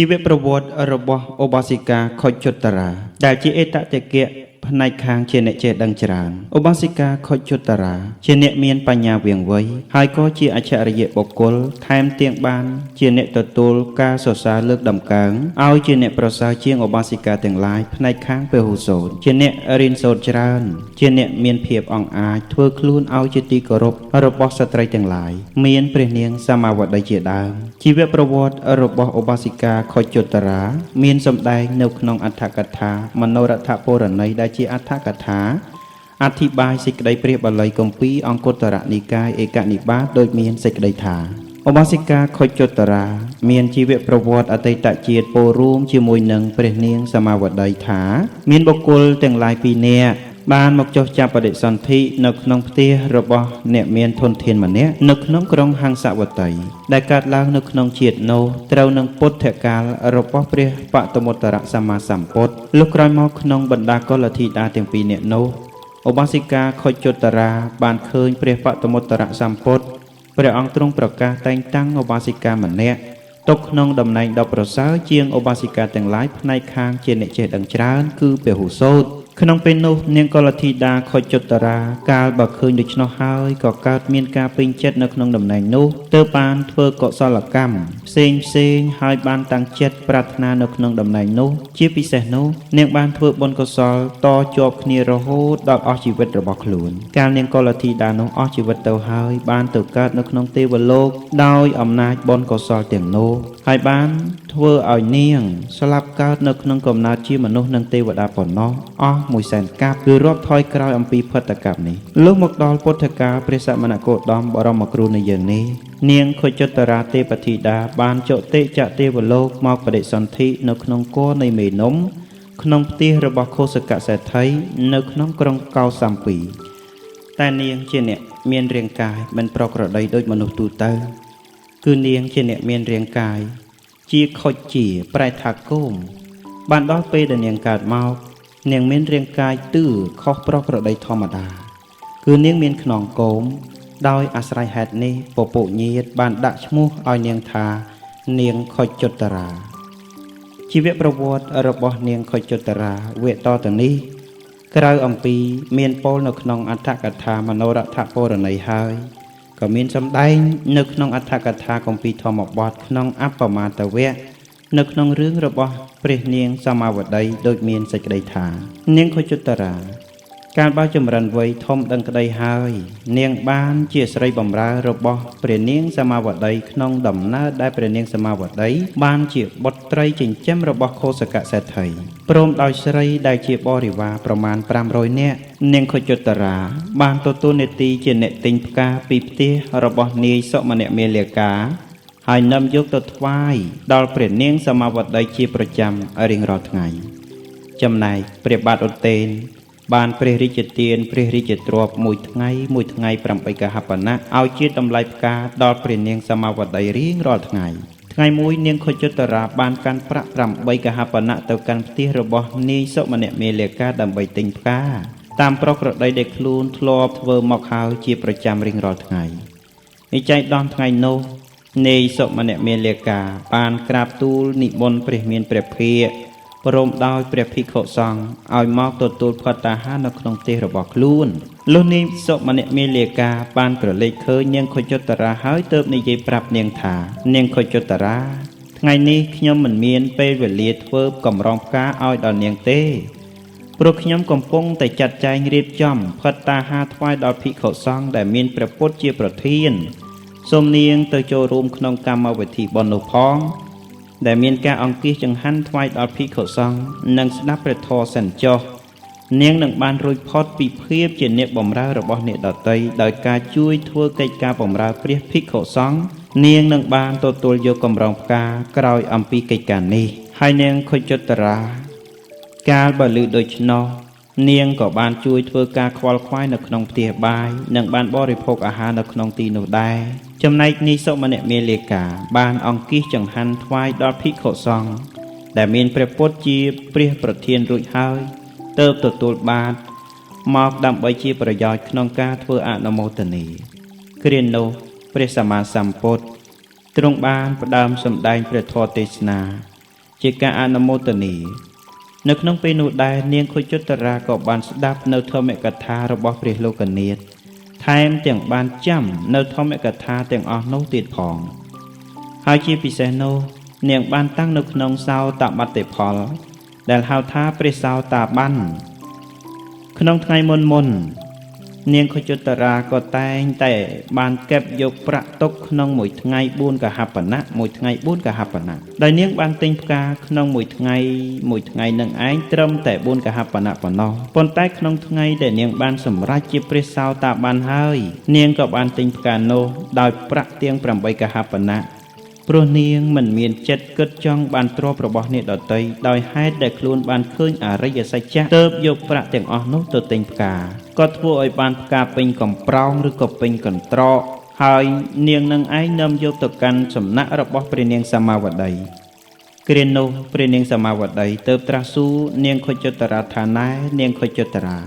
ជីវប្រវត្តិរបស់ឧបាសិកាខុចជុត្តរាដែលជាអេតតេកៈផ្នែកខាងជាអ្នកចេះដឹងច្រើនឧបាសិកាខុចជុត្តរាជាអ្នកមានបញ្ញាវាងវៃហើយក៏ជាអច្ឆរិយបុគ្គលថែមទាំងបានជាអ្នកទទួលការសរសើរលើកដំកើងឲ្យជាអ្នកប្រសើរជាងឧបាសិកាទាំងឡាយផ្នែកខាងពហុសូត្រជាអ្នករៀនសូត្រច្រើនជាអ្នកមានភាពអង្អាចធ្វើខ្លួនឲ្យជាទីគោរពរបស់ស្ត្រីទាំងឡាយមានព្រះនាងសម្មាវតីជាដើមជីវប្រវត្តិរបស់ឧបាសិកាខុចជុត្តរាមានសម្ដែងនៅក្នុងអត្ថកថាមនោរដ្ឋពរណីដែលជាអត្ថកថាអធិប្បាយសេចក្តីព្រះបាលីគម្ពីរអង្គុត្តរនិកាយឯកនិបាតដោយមានសេចក្តីថាឧបាសិកាខុចជុត្តរាមានជីវប្រវត្តិអតីតជាតិពោលរួមជាមួយនឹងព្រះនាងសម្មាវតីថាមានបុគ្គលទាំងឡាយពីរនាក់បានមកចុះចាប់បដិសន្ធិនៅក្នុងផ្ទះរបស់អ្នកមានធនធានម្នាក់នៅក្នុងក្រុងហង្សវតីដែលកើតឡើងនៅក្នុងជាតិនោះត្រូវនឹងពុទ្ធកាលរបស់ព្រះបតមុត្តរសម្មាសម្ពុទ្ធលុះក្រោយមកក្នុងបណ្ដាកុលធីតាទាំងពីរនាក់នោះឧបាសិកាខុចជុត្តរាបានឃើញព្រះបតមុត្តរសម្ពុទ្ធព្រះអង្គទ្រង់ប្រកាសតែងតាំងឧបាសិកាម្នាក់ទុកក្នុងតំណែងដ៏ប្រសើរជាងឧបាសិកាទាំងឡាយផ្នែកខាងជាអ្នកចេះដឹងច្រើនគឺពហុសូត្រក្នុងពេលនោះនាងកុលធីតាខុចជុត្តរាកាលបើឃើញដូច្នោះហើយក៏កើតមានការពេញចិត្តនៅក្នុងតំណែងនោះទើបបានធ្វើកុសលកម្មផ្សេងហើយបានតាំងចិត្តប្រាថ្នានៅក្នុងតំណែងនោះជាពិសេសនោះនាងបានធ្វើបុណ្យកុសលតជាប់គ្នារហូតដល់អស់ជីវិតរបស់ខ្លួនកាលនាងកុលធីតានោះអស់ជីវិតទៅហើយបានទៅកើតនៅក្នុងទេវលោកដោយអំណាចបុណ្យកុសលទាំងនោះហើយបានធ្វើឲ្យនាងស្លាប់កើតនៅក្នុងកំណើតជាមនុស្សនិងទេវតាប៉ុណ្ណោះអស់100,000 កាប់គឺរាប់ថយក្រោយអំពីផុតកម្មនេះលុះមកដល់ពុទ្ធកាលព្រះសមណគោតមបរមគ្រូនៃយើងនេះនាងខុចជុត្តរាទេពធីតាបានចុតិចទេវលោកមកបដិសន្ធិនៅក្នុងគរនៃមេនំក្នុងផ្ទះរបស់ខុសកសេដ្ឋីនៅក្នុងក្រុងកោសាំពីតែនាងជាអ្នកមានរាងកាយមិនប្រក្រតីដូចមនុស្សទូទៅគឺនាងជាអ្នកមានរាងកាយជាខុចជាប្រែថាគោមបានដល់ពេលដែលនាងកើតមកនាងមានរាងកាយទឿខុសប្រក្រតីធម្មតាគឺនាងមានខ្នងគោមដោយអាស្រ័យហេតុនេះពពុញាតបានដាក់ឈ្មោះឲ្យនាងថានាងខុចជុត្តរាជីវប្រវត្តិរបស់នាងខុចជុត្តរាវេតទៅនេះក្រៅអំពីមានពោលនៅក្នុងអត្ថកថាមនោរដ្ឋពរណីហើយក៏មានសម្ដែងនៅក្នុងអត្ថកថាគម្ពីរធម្មបទក្នុងអបមាតវៈនៅក្នុងរឿងរបស់ព្រះនាងសម្មាវតីដូចមានសេចក្តីថានាងខុចជុត្តរាកាលបើចម្រើនវ័យធំដឹងក្តីហើយនាងបានជាស្រីបម្រើរបស់ព្រះនាងសម្មាវតីក្នុងដំណើរដែលព្រះនាងសម្មាវតីបានជាបុត្រីចិញ្ចឹមរបស់ខុសកសេដ្ឋីព្រមដោយស្រីដែលជាបរិវារប្រមាណ500នាក់នាងខុចជុត្តរាបានទទួលនាទីជាអ្នកទិញផ្កាពីផ្ទះរបស់នាយសុមនមាលាកាហើយនាំយកទៅថ្វាយដល់ព្រះនាងសម្មាវតីជាប្រចាំរៀងរាល់ថ្ងៃចំណែកព្រះបាទឧទេនបានព្រះរាជទានព្រះរាជទ្រព្យមួយថ្ងៃ8កហបណៈឲ្យជាតម្លៃផ្កាដល់ព្រះនាងសម្មាវតីរៀងរាល់ថ្ងៃមួយនាងខុចជុត្តរាបានកាន់ប្រាក់8កហបណៈទៅកាន់ផ្ទះរបស់នាយសុមនមាលាកាដើម្បីទិញផ្កាតាមប្រក្រតីដែលខ្លួនធ្លាប់ធ្វើមកហើយជាប្រចាំរៀងរាល់ថ្ងៃនេះចែកដំថ្ងៃនោះនាយសុមនមាលាកាបានក្រាបទូលនិមន្តព្រះមានព្រះភិក្ខព្រមដោយព្រះភិក្ខុសង្ឃឲ្យមកទទួលផត្តាហារនៅក្នុងផ្ទះរបស់ខ្លួនលុះនាងសុមនមាលាកាបានក្រឡេកឃើញនាងខុចជុត្តរាហើយទើបនិយាយប្រាប់នាងថានាងខុចជុត្តរាថ្ងៃនេះខ្ញុំមិនមានពេលវេលាធ្វើកម្រងផ្កាឲ្យដល់នាងទេព្រោះខ្ញុំកំពុងតែចាត់ចែងរៀបចំផត្តាហារថ្វាយដល់ភិក្ខុសង្ឃដែលមានព្រះពុទ្ធជាប្រធានសូមនាងទៅចូលរួមក្នុងកម្មវិធីបុណ្យនោះផងដែលមានការអង្គាសចង្ហាន់ថ្វាយដល់ភិក្ខុសង្ឃនិងស្ដាប់ព្រះធម៌សិនចុះនាងនឹងបានរួចផុតពីភាពជាអ្នកបម្រើរបស់អ្នកដទៃដោយការជួយធ្វើកិច្ចការបម្រើព្រះភិក្ខុសង្ឃនាងនឹងបានទទួលយកកម្រងផ្កាក្រោយអំពីកិច្ចការនេះហើយនាងខុចជុត្តរាកាលបើឮដូច្នោះនាងក៏បានជួយធ្វើការខ្វល់ខ្វាយនៅក្នុងផ្ទះបាយនិងបានបរិភោគអាហារនៅក្នុងទីនោះដែរចំណែកនាយសុមនមាលាកាបានអង្គាសចង្ហាន់ថ្វាយដល់ភិក្ខុសង្ឃដែលមានព្រះពុទ្ធជាព្រះប្រធានរួចហើយទើបទទួលបាតមកដើម្បីជាប្រយោជន៍ក្នុងការធ្វើអនុមោទនាគ្រានោះព្រះសម្មាសម្ពុទ្ធទ្រង់បានផ្ដើមសម្ដែងព្រះធម៌ទេសនា ជាការអនុមោទនានៅក្នុងពេលនោះដែរនាងខុជតរាក៏បានស្ដាប់នៅធម្មកថារបស់ព្រះលោកនាថថែមទាំងបានចាំនៅធម្មកថាទាំងអស់នោះទៀតផងហើយជាពិសេសនោះនាងបានតាំងនៅក្នុងសោតបត្តិផលដែលហៅថាព្រះសោតាបានក្នុងថ្ងៃមុននាងខុជតរាក៏តែងតែបានកេបយកប្រាក់ទុកក្នុងមួយថ្ងៃ4កហបណៈមួយថ្ងៃ4កហបណៈដោយនាងបានទិញផ្កាក្នុងមួយថ្ងៃនឹងឯងត្រឹមតែ4កហបណៈប៉ុណ្ណោះប៉ុន្តែក្នុងថ្ងៃដែលនាងបានសម្រេចជាព្រះសោតាបានហើយនាងក៏បានទិញផ្កានោះដោយប្រាក់ទៀង8កហបណៈព្រោះនាងមិនមានចិត្តគិតចង់បានទ្រព្យរបស់អ្នកដទៃដោយហេតុដែលខ្លួនបានឃើញអរិយសច្ចៈទើបយកប្រាក់ទាំងអស់នោះទៅទិញផ្កាក៏ធ្វើឲ្យបានផ្កាពេញកំប្រោងឬក៏ពេញកន្ត្រកហើយនាងនឹងឯងនាំយកទៅកាន់សំណាក់របស់ព្រះនាងសមាវតីគ្រានោះព្រះនាងសមាវតីទើបត្រាស់សួរនាងខុជតរាថាណែនាងខុជតរា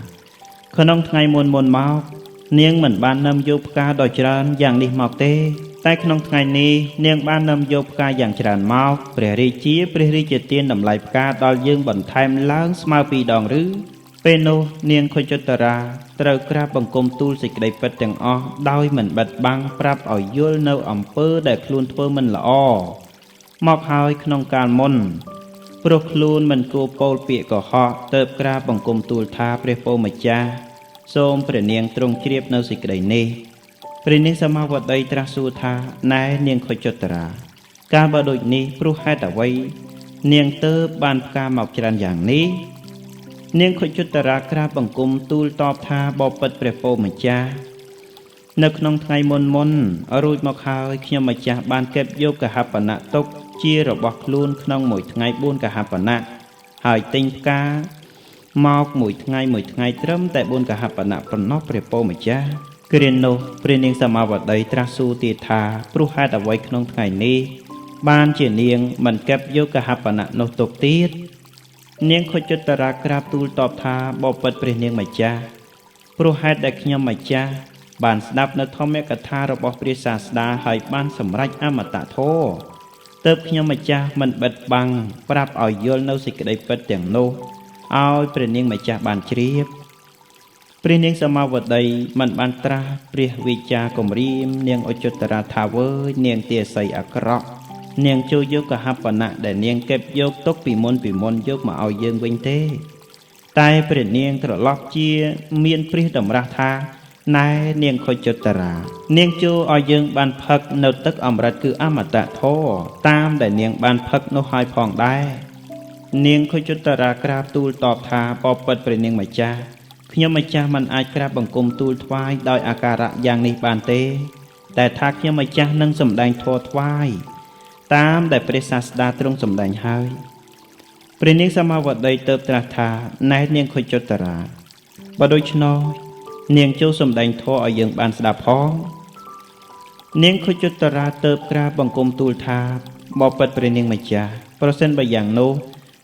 ក្នុងថ្ងៃមុនមកនាងមិនបាននាំយកផ្កាដ៏ច្រើនយ៉ាងនេះមកទេតែក្នុងថ្ងៃនេះនាងបាននាំយកផ្កាយ៉ាងច្រើនមកព្រះរាជាទានតម្លៃផ្កាដល់យើងបន្ថែមឡើងស្មើ2ដងឬពេលនោះនាងខុជតរាត្រូវក្រាបបង្គំទូលសេចក្តីពិតទាំងអស់ដោយមិនបិទបាំងប្រាប់ឲ្យយល់នៅអំពើដែលខ្លួនធ្វើមិនល្អមកហើយក្នុងកាលមុនព្រោះខ្លួនមិនគួរពោលពាក្យកុហកទើបក្រាបបង្គំទូលថាព្រះពោម្ចាស់សូមព្រះនាងទ្រង់ជ្រាបនៅសេចក្តីនេះព្រះនាងសមាវតីត្រាស់សួរថាណែនាងខុជតរាកាលបើដូចនេះព្រោះហេតុអ្វីនាងទើបបានផ្កាមកច្រើនយ៉ាងនេះនាងខុជតរាក្រាបបង្គំទូលតបថាបបិទ្ធព្រះពោម្ចាស់នៅក្នុងថ្ងៃមុនរួចមកហើយខ្ញុំម្ចាស់បានគេបយកកហបណៈទុកជារបស់ខ្លួនក្នុងមួយថ្ងៃ4កហបណៈហើយទិញផ្កាមកមួយថ្ងៃត្រឹមតែ4កហបណៈប៉ុណ្ណោះព្រះពោម្ចាស់គ្រានោះព្រះនាងសមាវតីត្រាស់សួរទៀតថាព្រោះហេតុអ្វីក្នុងថ្ងៃនេះបានជានាងមិនគេបយកកហបណៈនោះទុកទៀតនាងខុជតរាក្រាបទូលតបថាបបិទ្ធព្រះនាងម្ចាស់ព្រោះហេតុដែលខ្ញុំម្ចាស់បានស្ដាប់នៅធម្មកថារបស់ព្រះសាស្តាហើយបានសម្រេចអមតៈធម៌ទើបខ្ញុំម្ចាស់មិនបិទបាំងប្រាប់ឲ្យយល់នៅសេចក្តីពិតទាំងនោះឲ្យព្រះនាងម្ចាស់បានជ្រាបព្រះនាងសមាវតីមិនបានត្រាស់ព្រះវិចាគំរាមនាងអុជតរាថាវើយនាងទាស័យអាក្រក់នាងចូលយកកហបណៈដែលនាងគេបយកទុកពីមុនយកមកឲ្យយើងវិញទេតែព្រះនាងត្រឡប់ជាមានព្រះតម្រាស់ថាណែនាងខុជតរានាងចូលឲ្យយើងបានផឹកនៅទឹកអមរិតគឺអមតៈធម៌តាមដែលនាងបានផឹកនោះហើយផងដែរនាងខុជតរាក្រាបទូលតបថាបបិទ្ធព្រះនាងម្ចាស់ខ្ញុំម្ចាស់មិនអាចក្រាបបង្គំទូលថ្វាយដោយអាការៈយ៉ាងនេះបានទេតែថាខ្ញុំម្ចាស់នឹងសម្ដែងធម៌ថ្វាយតាមដែលព្រះសាស្តាទ្រង់សម្ដែងហើយព្រះនាងសមាវតីទើបត្រាស់ថាណែនាងខុជតរាបើដូច្នោះនាងចូលសម្ដែងធម៌ឲ្យយើងបានស្ដាប់ផងនាងខុជតរាទើបក្រាបបង្គំទូលថាបបិទ្ធព្រះនាងម្ចាស់ប្រសិនបើយ៉ាងនោះ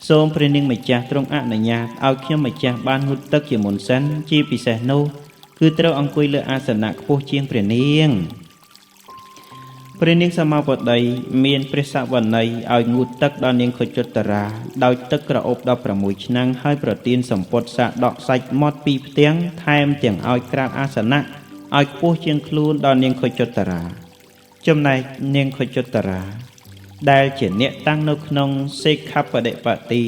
សូមព្រះនាងម្ចាស់ទ្រង់អនុញ្ញាតឲ្យខ្ញុំម្ចាស់បានងូតទឹកជាមុនសិនជាពិសេសនោះគឺត្រូវអង្គុយលើអាសនៈខ្ពស់ជាងព្រះនាងសមាវតីមានព្រះសវន័យឲ្យងូតទឹកដល់នាងខុជតរាដោយទឹកក្រអូប16ឆ្នាំងហើយប្រទានសម្ពុតសាដកសាច់មាត់2ផ្ទាំងថែមទាំងឲ្យក្រាបអាសនៈឲ្យខ្ពស់ជាងខ្លួនដល់នាងខុជតរាចំណែកនាងខុជតរាដែលជាអ្នកតាំងនៅក្នុងសេខបដិបទា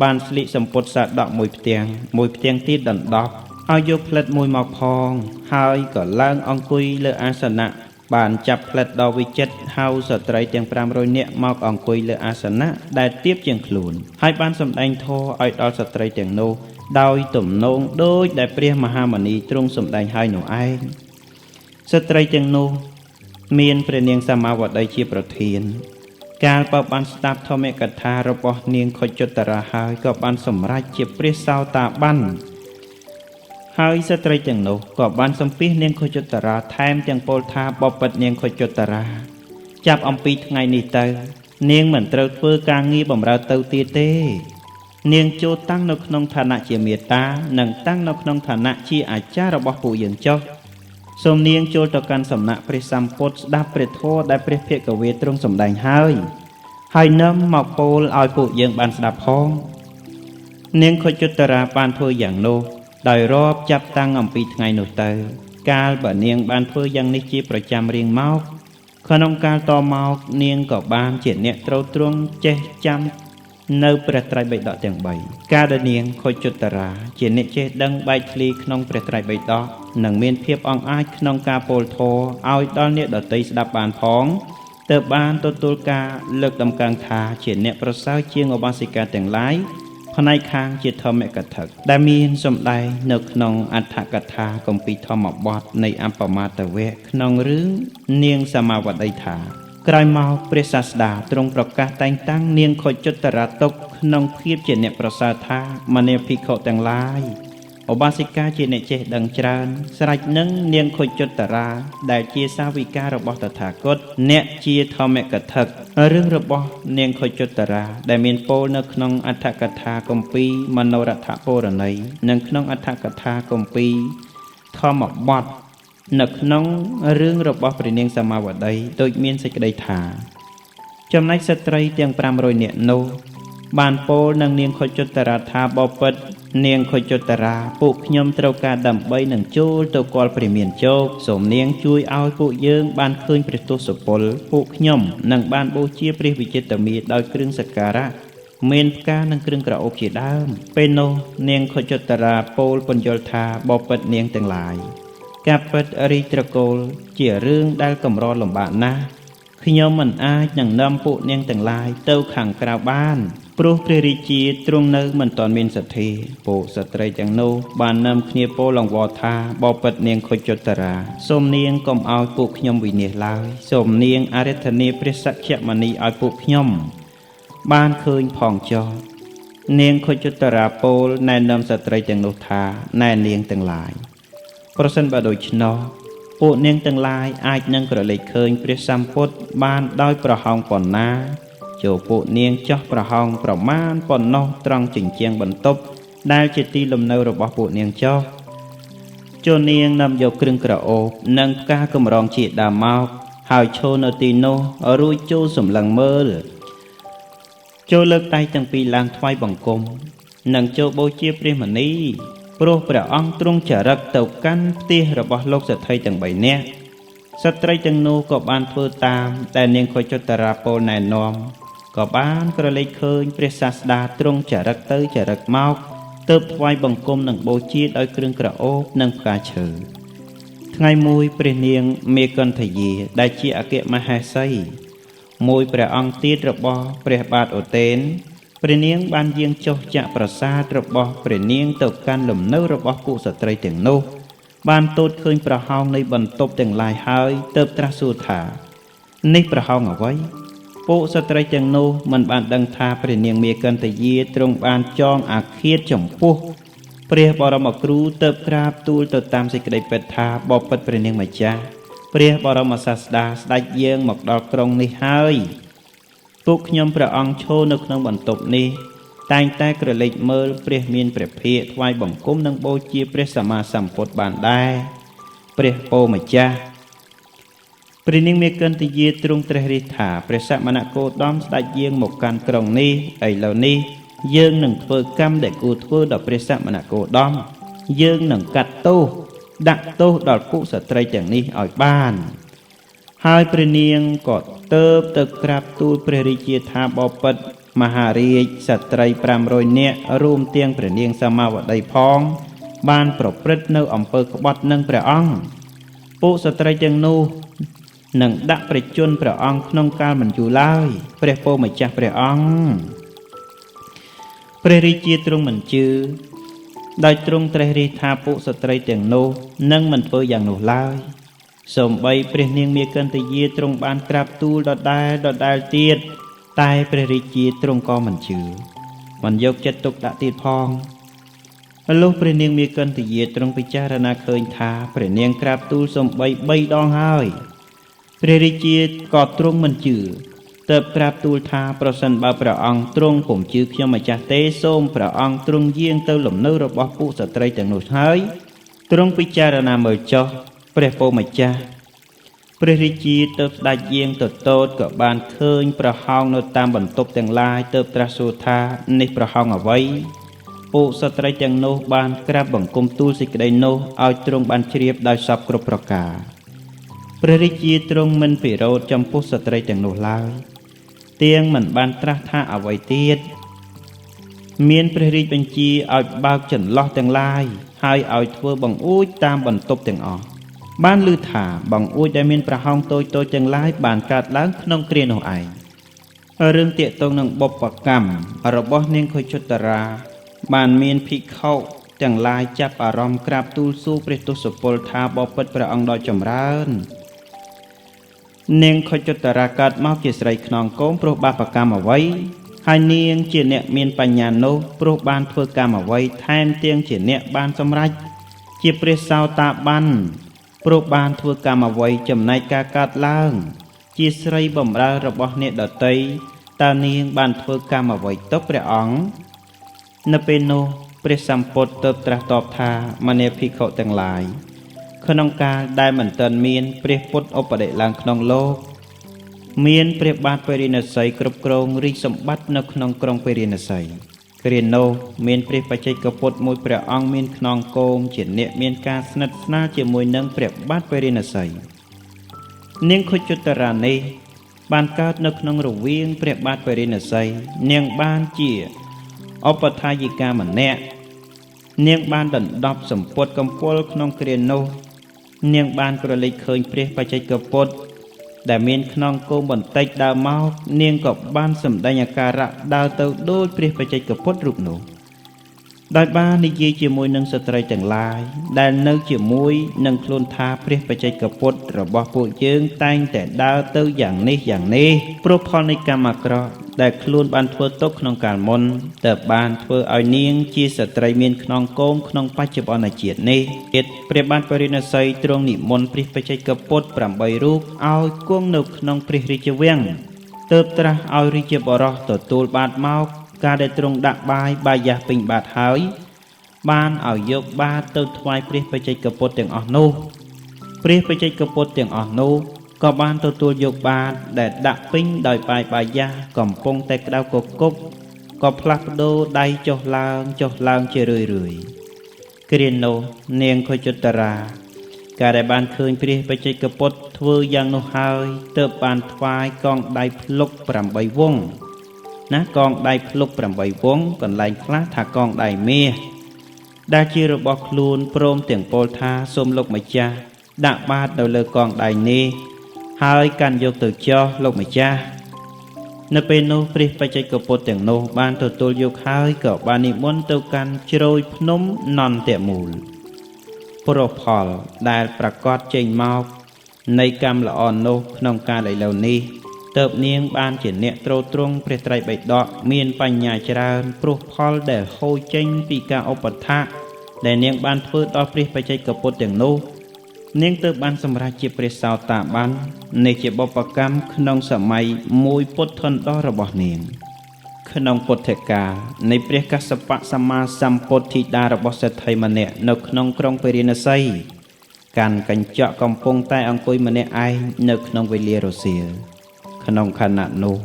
បានស្លៀកសម្ពុតសាដកមួយផ្ទាំងទៀតដណ្ដប់ឲ្យយកផ្លិតមួយមកផងហើយក៏ឡើងអង្គុយលើអាសនៈបានចាប់ផ្លិតដ៏វិចិត្រហៅស្ត្រីទាំង500នាក់មកអង្គុយលើអាសនៈដែលទាបជាងខ្លួនហើយបានសម្ដែងធម៌ឲ្យដល់ស្ត្រីទាំងនោះដោយទំនងដូចដែលព្រះមហាមុនីទ្រង់សម្ដែងឲ្យនោះឯងស្ត្រីទាំងនោះមានព្រះនាងសមាវតីជាប្រធានកាលបើបានស្ដាប់ធម្មកថារបស់នាងខុជតរាហើយក៏បានសម្រេចជាព្រះសោតាបានហើយស្ត្រីទាំងនោះក៏បានសំពាសនាងខុជតរាថែមទាំងពោលថាបបិទ្ធនាងខុជតរាចាប់អំពីថ្ងៃនេះទៅនាងមិនត្រូវធ្វើការងារបម្រើទៅទៀតទេនាងចូលតាំងនៅក្នុងឋានៈជាមេត្តានិងតាំងនៅក្នុងឋានៈជាអាចារ្យរបស់ពួកយើងចុះសូមនាងចូលទៅកាន់សំណាក់ព្រះសម្ពុទ្ធស្ដាប់ព្រះធម៌ដែលព្រះភិក្ខវេទ្រង់សម្ដែងហើយ ហើយនាំមកពោលឲ្យពួកយើងបានស្ដាប់ផងនាងខុជុត្តរាបានធ្វើយ៉ាងនោះដោយរាប់ចាប់តាំងអំពីថ្ងៃនោះទៅកាលបើនាងបានធ្វើយ៉ាងនេះជាប្រចាំរៀងមកក្នុងកាលតមកនាងក៏បានជាអ្នកត្រូវទ្រង់ចេះចាំនៅព្រះត្រៃបិដកទាំង3កាលដែលនាងខុជុត្តរាជាអ្នកចេះដឹងបែកធ្លាយក្នុងព្រះត្រៃបិដកនិងមានភាពអង់អាចក្នុងការពោលធម៌ឲ្យដល់អ្នកដទៃស្ដាប់បានផងទើបបានទទួលការលើកតម្កើងថាជាអ្នកប្រសើរជាងឧបាសិកាទាំងឡាយផ្នែកខាងជាធម្មកថាដែលមានសម្ដែងនៅក្នុងអដ្ឋកថាគម្ពីរធម្មបទនៃអបមាទវៈក្នុងរឿងនាងសមាវតីថាក្រោយមកព្រះសាស្តាទ្រង់ប្រកាសតែងតាំងនាងខុជុត្តរាទុកក្នុងភាពជាអ្នកប្រសើរថាមនាភិក្ខុទាំងឡាយឧបាសិកាជាអ្នកចេះដឹងច្រើនស្រេចនឹងនាងខុជុត្តរាដែលជាសាវិការបស់តថាគតអ្នកជាធម្មកថារឿងរបស់នាងខុជុត្តរាដែលមានពោលនៅក្នុងអដ្ឋកថាគម្ពីរមនោរដ្ឋពរណីនិងក្នុងអដ្ឋកថាគម្ពីរធម្មបទនៅក្នុងរឿងរបស់ព្រះនាងសមាវតីដូចមានសេចក្តីថាចំណែកស្ត្រីទាំង500នាក់នោះបានពោលនឹងនាងខុជុត្តរាថាបបិទ្ធនាងខុជុត្តរាពួកខ្ញុំត្រូវការដើម្បីនឹងចូលទៅគាល់ព្រះមានជោគសូមនាងជួយឲ្យពួកយើងបានឃើញព្រះទសពលពួកខ្ញុំនឹងបានបូជាព្រះវិចិត្រមាសដោយគ្រឿងសក្ការៈមានផ្កានិងគ្រឿងក្រអូបជាដើមពេលនោះនាងខុជុត្តរាពោលពន្យល់ថាបបិទ្ធនាងទាំងឡាយការពិតរីត្រកូលជារឿងដែលកម្រលំបាកណាស់ខ្ញុំមិនអាចនឹងនាំពួកនាងទាំងឡាយទៅខាងក្រៅបានព្រោះព្រះរាជាទ្រង់នៅមិនទាន់មានសទ្ធាពួកស្ត្រីទាំងនោះបាននាំគ្នាពោលអង្វរថាបបិទ្ធនាងខុជុត្តរាសូមនាងកុំឲ្យពួកខ្ញុំវិនាសឡើយសូមនាងអរិទ្ធនាព្រះសក្យមនីឲ្យពួកខ្ញុំបានឃើញផងចុះនាងខុជុត្តរាពោលណែនាំស្ត្រីទាំងនោះថាណែនាងទាំងឡាយប្រសិនបើដូច្នោះពួកនាងទាំងឡាយអាចនឹងក្រឡេកឃើញព្រះសម្ពុទ្ធបានដោយប្រហោងប៉ុណ្ណាចូលពួកនាងចោះប្រហោងប្រមាណប៉ុណ្ណោះត្រង់ជញ្ជាំងបន្ទប់ដែលជាទីលំនៅរបស់ពួកនាងចោះចូលនាងនាំយកគ្រឿងក្រអូបនិងផ្កាកម្រងជាដើមមកហើយឈរនៅទីនោះរួចចូលសម្លឹងមើលចូលលើកដៃទាំងពីរឡើងថ្វាយបង្គំនិងចូលបូជាព្រះមនីព្រោះព្រះអង្គទ្រង់ចរិតទៅកាន់ផ្ទះរបស់លោកសេដ្ឋីទាំង3នាក់ស្ត្រីទាំងនោះក៏បានធ្វើតាមតែនាងខុជុត្តរាពោលណែនាំក៏បានក្រឡេកឃើញព្រះសាស្តាទ្រង់ចរិតទៅចរិតមកទើបថ្វាយបង្គំនិងបូជាដោយគ្រឿងក្រអូបនិងផ្កាឈើថ្ងៃមួយព្រះនាងមេកន្ធយាដែលជាអគ្គមហេសីមួយព្រះអង្គទៀតរបស់ព្រះបាទឧទែនព្រះនាងបានយាងចុះចាក់ប្រាសាទរបស់ព្រះនាងទៅកាន់លំនៅរបស់ពួកស្ត្រីទាំងនោះបានទូតឃើញប្រហោងនៃបន្ទប់ទាំងឡាយហើយទើបត្រាស់សួរថានេះប្រហោងអ្វីពួកស្ត្រីទាំងនោះមិនបានដឹងថាព្រះនាងមេកន្ធយាទ្រង់បានចងអាឃាតចំពោះព្រះបរមគ្រូទើបក្រាបទូលទៅតាមសេចក្តីពិតថាបបិទ្ធព្រះនាងម្ចាស់ព្រះបរមសាស្តាស្ដេចយាងមកដល់ក្រុងនេះហើយពួកខ្ញុំព្រះអង្គឈរនៅក្នុងបន្ទប់នេះតែងតែក្រឡេកមើលព្រះមានព្រះភិក្ខថ្វាយបង្គំនិងបូជាព្រះសម្មាសម្ពុទ្ធបានដែរព្រះពោម្ចាស់ព្រះនាងមេកន្ធយាទ្រង់ត្រិះរិះថាព្រះសមណគោតមស្ដេចយាងមកកាន់ក្រុងនេះឥឡូវនេះយើងនឹងធ្វើកម្មដែលគួរធ្វើដល់ព្រះសមណគោតមយើងនឹងកាត់ទោសដាក់ទោសដល់ពួកស្ត្រីទាំងនេះឲ្យបានហើយព្រះនាងក៏ទៅក្រាបទូលព្រះរាជាថាបបិទ្ធមហារាជស្ត្រី500នាក់រួមទាំងព្រះនាងសមាវតីផងបានប្រព្រឹត្តនៅអំពើក្បត់នឹងព្រះអង្គពួកស្ត្រីទាំងនោះនឹងដាក់ប្រជញ្ញព្រះអង្គក្នុងកាលមិនយូរឡើយព្រះពោម្ចាស់ព្រះអង្គព្រះរាជាទ្រង់មិនជឿដោយទ្រង់ត្រិះរិះថាពួកស្ត្រីទាំងនោះនឹងមិនធ្វើយ៉ាងនោះឡើយសូម្បីព្រះនាងមេកន្ធយាទ្រង់បានក្រាបទូលដដែលទៀតតែព្រះរាជាទ្រង់ក៏មិនជឿមិនយកចិត្តទុកដាក់ទៀតផងលុះព្រះនាងមេកន្ធយាទ្រង់ពិចារណាឃើញថាព្រះនាងក្រាបទូលសូម្បី3ដងហើយព្រះរាជាក៏ទ្រង់មិនជឿទើបក្រាបទូលថាប្រសិនបើព្រះអង្គទ្រង់ពុំជឿខ្ញុំម្ចាស់ទេសូមព្រះអង្គទ្រង់យាងទៅលំនៅរបស់ពួកស្ត្រីទាំងនោះហើយទ្រង់ពិចារណាមើលចុះព្រះពោម្ចាស់ ព្រះរាជាទើបស្ដេចយាងទៅទតក៏បានឃើញប្រហោងនៅតាមបន្ទប់ទាំងឡាយទើបត្រាស់សួរថានេះប្រហោងអ្វីពួកស្ត្រីទាំងនោះបានក្រាបបង្គំទូលសេចក្តីនោះឲ្យទ្រង់បានជ្រាបដោយសពគ្រប់ប្រការព្រះរាជាទ្រង់មិនពិរោធចំពោះស្ត្រីទាំងនោះឡើយទៀងមិនបានត្រាស់ថាអ្វីទៀតមានព្រះរាជបញ្ជាឲ្យបើកចន្លោះទាំងឡាយហើយឲ្យធ្វើបង្អួចតាមបន្ទប់ទាំងអស់បានឮថាបង្អួចដែលមានប្រហោងតូចៗទាំងឡាយបានកើតឡើងក្នុងគ្រានោះឯងរឿងទាក់ទងនឹងបុព្វកម្មរបស់នាងខុជតរាបានមានភិក្ខុទាំងឡាយចាប់អារម្មណ៍ក្រាបទូលសួរព្រះទសពលថាបបិទ្ធព្រះអង្គដ៏ចម្រើននាងខុជតរាកើតមកជាស្រីខ្នងគោមព្រោះបាបកម្មអ្វីហើយនាងជាអ្នកមានបញ្ញានោះព្រោះបានធ្វើកម្មអ្វីថែមទាំងជាអ្នកបានសម្រេចជាព្រះសោតាបានព្រោះបានធ្វើកម្មអ្វីចំណែកការកើតឡើងជាស្រីបម្រើរបស់អ្នកដតីតើនាងបានធ្វើកម្មអ្វីទៅព្រះអង្គនៅពេលនោះព្រះសម្ពុទ្ធទើបត្រាស់តបថាមនាភិក្ខុទាំងឡាយក្នុងកាលដែលមិនទាន់មានព្រះពុទ្ធឧបដិឡើងក្នុងលោកមានព្រះបាទពារាណសីគ្រប់គ្រងរាជសម្បត្តិនៅក្នុងក្រុងពារាណសីគ្រានោះមានព្រះបច្ចេកពុទ្ធមួយព្រះអង្គមានខ្នងគោមជាអ្នកមានការស្និទ្ធស្នាលជាមួយនឹងព្រះបាទពារាណសីនាងខុជតរានេះបានកើតនៅក្នុងរវាងព្រះបាទពារាណសីនាងបានជាឧបថាយិកាម្នាក់នាងបានដណ្ដប់សម្ពុតកំពល់ក្នុងគ្រានោះនាងបានក្រឡេកឃើញព្រះបច្ចេកពុទ្ធដែលមានខ្នងគោមបន្តិចដើរមកនាងក៏បានសម្ដែងអាការៈដើរទៅដូចព្រះបច្ចេកពុទ្ធរូបនោះដោយបាននិយាយជាមួយនឹងស្ត្រីទាំងឡាយដែលនៅជាមួយនឹងខ្លួនថាព្រះបច្ចេកពុទ្ធរបស់ពួកយើងតែងតែដើរទៅយ៉ាងនេះយ៉ាងនេះព្រោះផលនៃកម្មអាក្រក់ដែលខ្លួនបានធ្វើទុកក្នុងកាលមុនទើបបានធ្វើឲ្យនាងជាស្ត្រីមានខ្នងគោមក្នុងបច្ចុប្បន្នជាតិនេះទៀតព្រះបាទពារាណសីទ្រង់និមន្តព្រះបច្ចេកពុទ្ធ8រូបឲ្យគង់នៅក្នុងព្រះរាជវាំងទើបត្រាស់ឲ្យរាជបរោះទទួលបាតមកការដែលទ្រង់ដាក់បាយយ៉ាស់ពេញបាតហើយបានឲ្យយកបាតទៅថ្វាយព្រះបច្ចេកពុទ្ធទាំងអស់នោះព្រះបច្ចេកពុទ្ធទាំងអស់នោះក៏បានទទួលយកបាតដែលដាក់ពេញដោយបាយយ៉ាស់កំពុងតែក្តៅគគុកក៏ផ្លាស់ប្ដូរដៃចុះឡើងជារឿយគ្រានោះនាងខុជតរាការដែលបានឃើញព្រះបច្ចេកពុទ្ធធ្វើយ៉ាងនោះហើយទើបបានថ្វាយកងដៃភ្លុក8វងណាកងដៃភ្លុក8វងកន្លែងខ្លះថាកងដៃមាសដែលជារបស់ខ្លួនព្រមទាំងពោលថាសូមលោកម្ចាស់ដាក់បាតនៅលើកងដៃនេះហើយកាន់យកទៅចោះលោកម្ចាស់នៅពេលនោះព្រះបច្ចេកពុទ្ធទាំងនោះបានទទួលយកហើយក៏បាននិមន្តទៅកាន់ជ្រោយភ្នំនន្តមូលព្រោះផលដែលប្រកាសចេញមកនៃកម្មល្អនោះក្នុងការឥឡូវនេះទើបនាងបានជាអ្នកទ្រទ្រង់ព្រះត្រៃបិដកមានបញ្ញាច្រើនព្រោះផលដែលហូរចេញពីការឧបដ្ឋាដែលនាងបានធ្វើដល់ព្រះបច្ចេកពុទ្ធទាំងនោះនាងទើបបានសម្រេចជាព្រះសោតាបាននៃជាបុព្វកម្មក្នុងសម័យមួយពុទ្ធន្ធររបស់នាងក្នុងពុទ្ធកាលនៃព្រះកស្សបៈសម្មាសម្ពុទ្ធធីតារបស់សេដ្ឋីម្នាក់នៅក្នុងក្រុងពារាណសីកាន់កញ្ចក់កំពុងតែអង្គុយម្នាក់ឯងនៅក្នុងវេលារសៀលក្នុងខណៈនោះ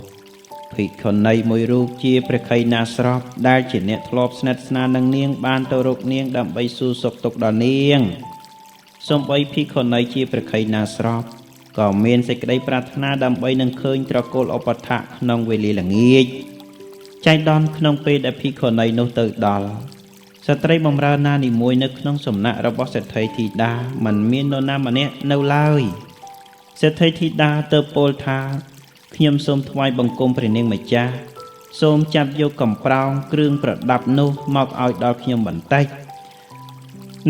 ភិក្ខុនីមួយរូបជាព្រះខៃណាស្រស់ដែលជាអ្នកធ្លាប់ស្និទ្ធស្នាលនឹងនាងបានទៅរកនាងដើម្បីសួរសុខទុក្ខដល់នាងសូម្បីភិក្ខុនីជាព្រះខៃណាស្រស់ក៏មានសេចក្តីប្រាថ្នាដើម្បីនឹងឃើញត្រកូលឧបដ្ឋៈក្នុងវេលាល្ងាចចៃដន្យក្នុងពេលដែលភិក្ខុនីនោះទៅដល់ស្ត្រីបម្រើណានីមួយនៅក្នុងសំណាក់របស់សេដ្ឋីធីតាមិនមាននរណាម្នាក់នៅឡើយសេដ្ឋីធីតាទៅពោលថាខ្ញុំសូមថ្វាយបង្គំព្រះនាងម្ចាស់សូមចាប់យកកំប្រោងគ្រឿងប្រដាប់នោះមកឲ្យដល់ខ្ញុំបន្តិច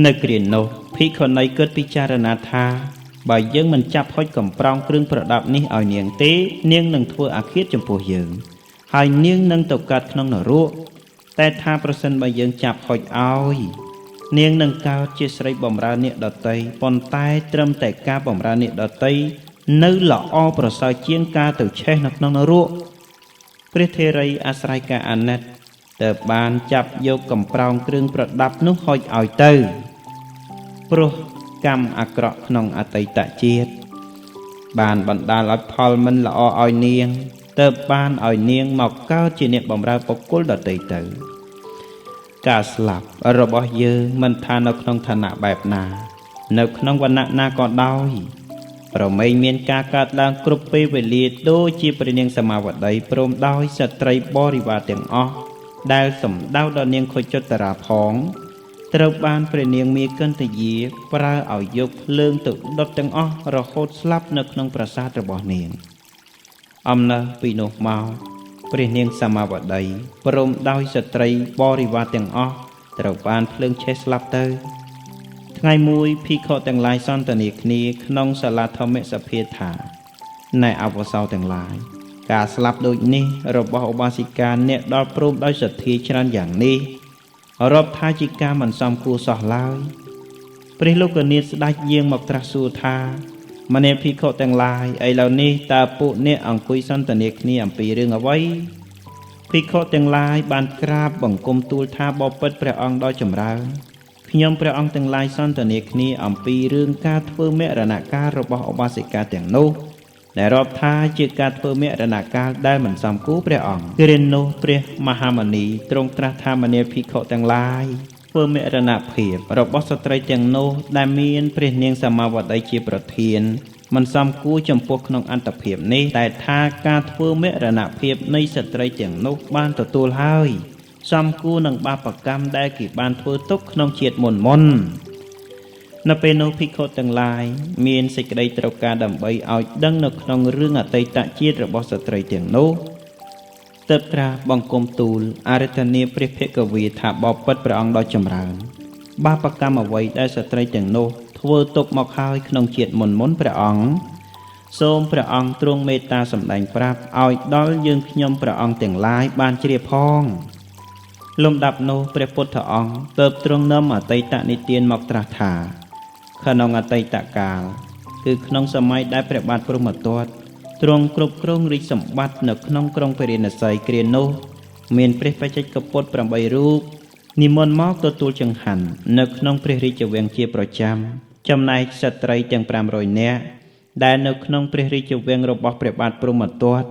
នៅគ្រានោះភិក្ខុនីគិតពិចារណាថាបើយើងមិនចាប់ហុចកំប្រោងគ្រឿងប្រដាប់នេះឲ្យនាងទេនាងនឹងធ្វើអាឃាតចំពោះយើងហើយនាងនឹងទៅកើតក្នុងនរកតែថាប្រសិនបើយើងចាប់ហុចឲ្យនាងនឹងកើតជាស្រីបម្រើអ្នកដតីប៉ុន្តែត្រឹមតែការបម្រើអ្នកដតីនៅល្អប្រសើរជាងការទៅឆេះនៅក្នុងនរកព្រះធេរីអាស្រ័យការអាណិតទើបបានចាប់យកកំប្រោងគ្រឿងប្រដាប់នោះហុចឲ្យទៅព្រោះកម្មអាក្រក់ក្នុងអតីតជាតិ បានបណ្ដាលឲ្យផលមិនល្អឲ្យនាងទៅបានឲ្យនាងមកកើតជាអ្នកបម្រើបុគ្គលដទៃទៅការស្លាប់របស់យើងមិនថានៅក្នុងឋានៈបែបណានៅក្នុងវណ្ណៈណាក៏ដោយប្រមែងមានការកើតឡើងគ្រប់ពេលវេលាដូចជាព្រះនាងសមាវតីព្រមដោយស្ត្រីបរិវារទាំងអស់ដែលសម្ដៅដល់នាងខុចុត្តរាផងត្រូវបានព្រះនាងមាគន្តយាប្រើឲ្យយកភ្លើងទៅដុតទាំងអស់រហូតស្លាប់នៅក្នុងប្រាសាទរបស់នាងអំណើពីនោះមកព្រះនាងសមាវតីព្រមដោយស្ត្រីបរិវារទាំងអស់ត្រូវបានភ្លើងឆេះស្លាប់ទៅថ្ងៃមួយភិក្ខុទាំងឡាយសន្ទនាគ្នាក្នុងសាលាធម្មសភាថាណែអវសោទាំងឡាយការស្លាប់ដូចនេះរបស់ឧបាសិកាអ្នកដល់ព្រមដោយសទ្ធាច្រើនយ៉ាងនេះរាប់ថាជាការមិនសមគួរសោះឡើយព្រះលោកនាថស្ដេចយាងមកត្រាស់សួរថាមនាភិក្ខុទាំងឡាយឥឡូវនេះតើពួកអ្នកអង្គុយសន្ទនាគ្នាអំពីរឿងអ្វីភិក្ខុទាំងឡាយបានក្រាបបង្គំទូលថាបបិទ្ធព្រះអង្គដ៏ចម្រើនខ្ញុំព្រះអង្គទាំងឡាយសន្ទនាគ្នាអំពីរឿងការធ្វើមរណកាលរបស់ឧបាសិកាទាំងនោះដែលរាប់ថាជាការធ្វើមរណកាលដែលមិនសមគួរព្រះអង្គគ្រានោះព្រះមហាមុនីទ្រង់ត្រាស់ថាមនាភិក្ខុទាំងឡាយធ្វើមរណភាពរបស់ស្ត្រីទាំងនោះដែលមានព្រះនាងសមាវតីជាប្រធានមិនសមគួរចំពោះក្នុងអន្តភាពនេះតែថាការធ្វើមរណភាពនៃស្ត្រីទាំងនោះបានទទួលហើយសមគួរនឹងបាបកម្មដែលគេបានធ្វើទុកក្នុងជាតិមុននៅពេលនោះភិក្ខុទាំងឡាយមានសេចក្តីត្រូវការដើម្បីឲ្យដឹងនៅក្នុងរឿងអតីតជាតិរបស់ស្ត្រីទាំងនោះទើបត្រាស់បង្គំទូលអរិធនាព្រះភិក្ខវីថាបបិទ្ធព្រះអង្គដ៏ចម្រើនបាបកម្មអ្វីដែលស្ត្រីទាំងនោះធ្វើទុកមកហើយក្នុងជាតិមុនព្រះអង្គសូមព្រះអង្គទ្រង់មេត្តាសម្ដែងប្រាប់ឲ្យដល់យើងខ្ញុំព្រះអង្គទាំងឡាយបានជ្រាបផងលំដាប់នោះព្រះពុទ្ធអង្គទើបទ្រង់នាំអតីតនិទានមកត្រាស់ថាក្នុងអតីតកាលគឺក្នុងសម័យដែលព្រះបាទព្រហ្មទត្តទ្រង់គ្រប់គ្រងរាជសម្បត្តិនៅក្នុងក្រុងពារាណសីគ្រានោះមានព្រះបច្ចេកពុទ្ធ8រូបនិមន្តមកទទួលចង្ហាន់នៅក្នុងព្រះរាជវាំងជាប្រចាំចំណែកស្ត្រីទាំង500នាក់ដែលនៅក្នុងព្រះរាជវាំងរបស់ព្រះបាទព្រហ្មទត្ត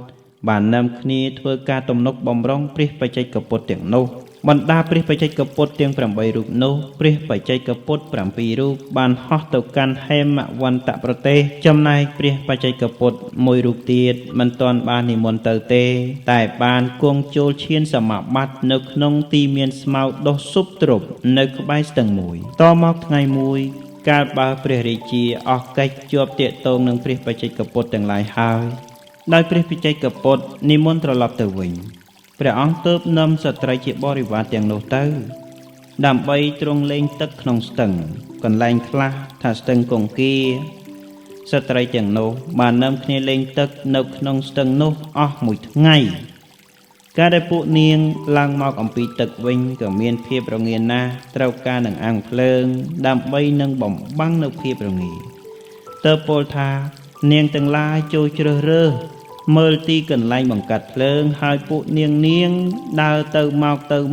បាននាំគ្នាធ្វើការទំនុកបំរុងព្រះបច្ចេកពុទ្ធទាំងនោះបណ្ដាព្រះបច្ចេកពុទ្ធទាំង8រូបនោះព្រះបច្ចេកពុទ្ធ7រូបបានហោះទៅកាន់ហេមវន្តប្រទេសចំណែកព្រះបច្ចេកពុទ្ធ1រូបទៀតមិនទាន់បាននិមន្តទៅទេតែបានគង់ចូលឈានសមាបត្តិនៅក្នុងទីមានស្មៅដុះស៊ុបទ្រប់នៅក្បែរស្ទឹងមួយតមកថ្ងៃមួយកាលបើព្រះរាជាអស់កិច្ចជាប់ទាក់ទងនឹងព្រះបច្ចេកពុទ្ធទាំងឡាយហើយដោយព្រះបច្ចេកពុទ្ធនិមន្តត្រឡប់ទៅវិញព្រះអង្គទើបនាំស្ត្រីជាបរិវារទាំងនោះទៅដើម្បីទ្រង់លេងទឹកក្នុងស្ទឹងកន្លែងខ្លះថាស្ទឹងគង្គាស្ត្រីទាំងនោះបាននាំគ្នាលេងទឹកនៅក្នុងស្ទឹងនោះអស់មួយថ្ងៃកាលដែលពួកនាងឡើងមកអំពីទឹកវិញក៏មានភាពរងាណាស់ត្រូវការនឹងអាំងភ្លើងដើម្បីនឹងបំបាំងនៅភាពរងាទើបពោលថានាងទាំងឡាយចូលជ្រើសរើសមើលទីកន្លែងបង្កាត់ភ្លើងហើយពួកនាងដើរទៅ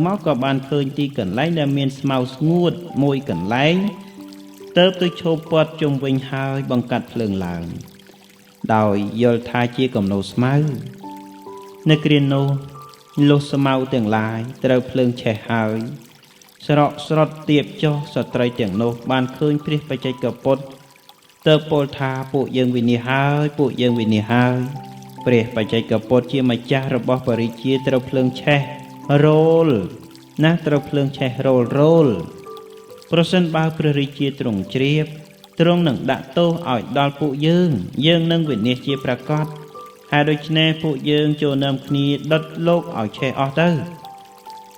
មកក៏បានឃើញទីកន្លែងដែលមានស្មៅស្ងួតមួយកន្លែងទើបទៅឈប់ពាត់ជុំវិញហើយបង្កាត់ភ្លើងឡើងដោយយល់ថាជាគំនោស្មៅនៅគ្រានោះលុះស្មៅទាំងឡាយត្រូវភ្លើងឆេះហើយស្រកស្រត់ទៀបចុះស្ត្រីទាំងនោះបានឃើញព្រះបច្ចេកពុទ្ធទើបពោលថាពួកយើងវិនិច្ឆ័យហើយព្រះបច្ចេកពុទ្ធជាម្ចាស់របស់បរិជាត្រូវភ្លើងឆេះរោលណាត្រូវភ្លើងឆេះរោលប្រសិនបើព្រះរាជាទ្រង់ជ្រាបទ្រង់នឹងដាក់ទោសឲ្យដល់ពួកយើងនឹងវិនិច្ឆ័យជាប្រកបហើយដូច្នេះពួកយើងចូលនាំគ្នាដុតលោកឲ្យឆេះអស់ទៅ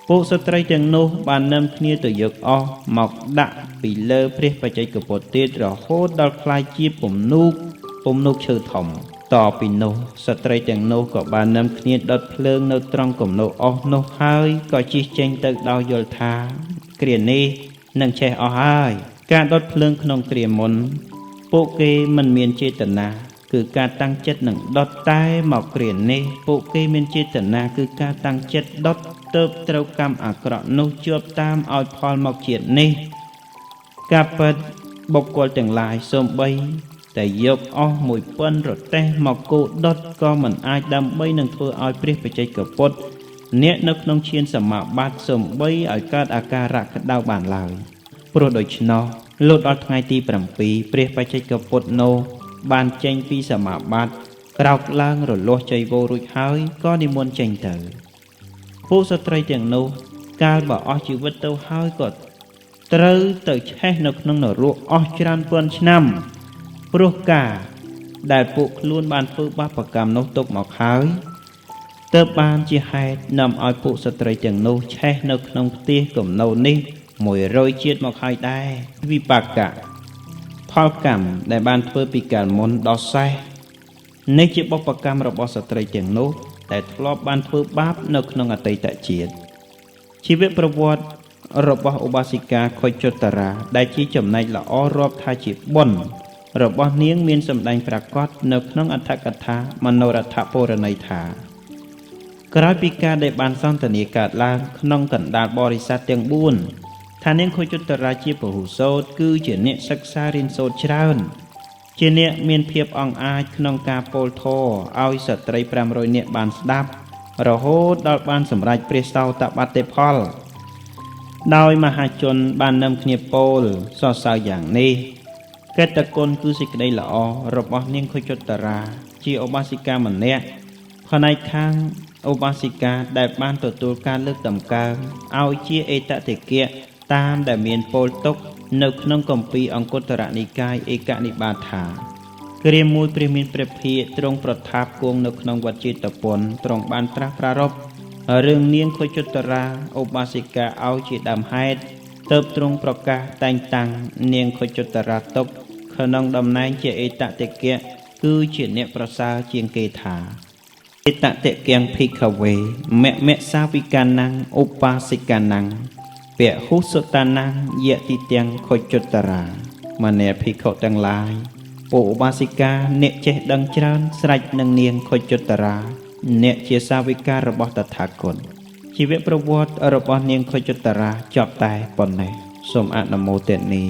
ពួកស្ត្រីទាំងនោះបាននាំគ្នាទៅយកអស់មកដាក់ពីលើព្រះបច្ចេកពុទ្ធទៀតរហូតដល់ខ្លាយជាពំនូកឈើធំតពីនោះស្ត្រីទាំងនោះក៏បាននាំគ្នាដុតភ្លើងនៅត្រង់គំនោអស់នោះហើយក៏ជិះចេញទៅដោយយល់ថាគ្រានេះនឹងឆេះអស់ហើយការដុតភ្លើងក្នុងគ្រាមុនពួកគេមិនមានចេតនាគឺការតាំងចិត្តនឹងដុតតែមកគ្រានេះពួកគេមានចេតនាគឺការតាំងចិត្តដុតទើបត្រូវកម្មអាក្រក់នោះជាប់តាមឲ្យផលមកជាតិនេះការពិតបុគ្គលទាំងឡាយសូម្បី តែយកអស់មួយប៉ុនរទេះមកគោដុតក៏មិនអាចដើម្បីនឹងធ្វើឲ្យព្រះបច្ចេកពុទ្ធអ្នកនៅក្នុងឈានសមាបត្តិសំបីឲ្យកើតអាការៈក្តៅបានឡើយព្រោះដូច្នោះលុះដល់ថ្ងៃទី7ព្រះបច្ចេកពុទ្ធនោះបានចេញពីសមាបត្តិក្រោកឡើងរលាស់ចីវររួចហើយក៏និមន្តចេញទៅពួកស្ត្រីទាំងនោះកាលបើអស់ជីវិតទៅហើយក៏ត្រូវទៅឆេះនៅក្នុងនរកអស់ច្រើនពាន់ឆ្នាំព្រោះការដែលពួកខ្លួនបានធ្វើបាបកម្មនោះទុកមកហើយទើបបានជាហេតុនាំឲ្យពួកស្ត្រីទាំងនោះឆេះនៅក្នុងផ្ទះគំនូរនេះ100ជាតិមកហើយដែរវិបាកៈផលកម្មដែលបានធ្វើពីកាលមុនដល់សេះនេះជាបុព្វកម្មរបស់ស្ត្រីទាំងនោះដែលធ្លាប់បានធ្វើបាបនៅក្នុងអតីតជាតិជីវប្រវត្តិរបស់ឧបាសិកាខុជតរាដែលជាចំណែកល្អរាប់ថាជាបុណ្យរបស់នាងមានសម្ដែងប្រកាសនៅក្នុងអត្ថកថាមនោរដ្ឋពរណីថាក្រោយពីការដែលបានសន្ទនាកើតឡើងក្នុងកណ្ដាលបរិស័ទទាំង4ថានាងខុជតរាជាពហុសូត្រគឺជាអ្នកសិក្សារៀនសូត្រច្រើនជាអ្នកមានភាពអង្អាចក្នុងការពោលធម៌ឲ្យស្ត្រី500នាក់បានស្ដាប់រហូតដល់បានសម្រេចព្រះសោតបត្តិផលដោយមហាជនបាននាំគ្នាពោលសរសើរយ៉ាងនេះកេតគុណគឺសេចក្តីល្អរបស់នាងខុជតរាជាឧបាសិកាម្នាក់ផ្នែកខាងឧបាសិកាដែលបានទទួលការលើកតម្កើងឲ្យជាអេតតិកៈតាមដែលមានពោលទុកនៅក្នុងគម្ពីរអង្គត្តរនិកាយឯកនិបាតថាគ្រាមួយព្រះមានព្រះភិក្ខទ្រង់ប្រថាប់គង់នៅក្នុងវត្តចេតពុនទ្រង់បានត្រាស់ប្រារព្ធរឿងនាងខុជតរាឧបាសិកាឲ្យជាដើមហេតុទើបទ្រង់ប្រកាសតែងតាំងនាងខុជតរាទុកក្នុងតំណែងជាអេតតិកៈគឺជាអ្នកប្រសើរជាងគេថាអេតតិកៈភិក្ខវេមសាវិកានាំងឧបាសិកានាំងពហុសតានាំងយតិទាំងខុជតរាមនេភិក្ខុទាំងឡាយពួកឧបាសិកាអ្នកចេះដឹងច្រើនស្រេចនឹងនាងខុជតរាអ្នកជាសាវិការបស់តថាគតជីវប្រវត្តិរបស់នាងខុជតរាចប់តែប៉ុណ្ណេះសូមអនុមោទនា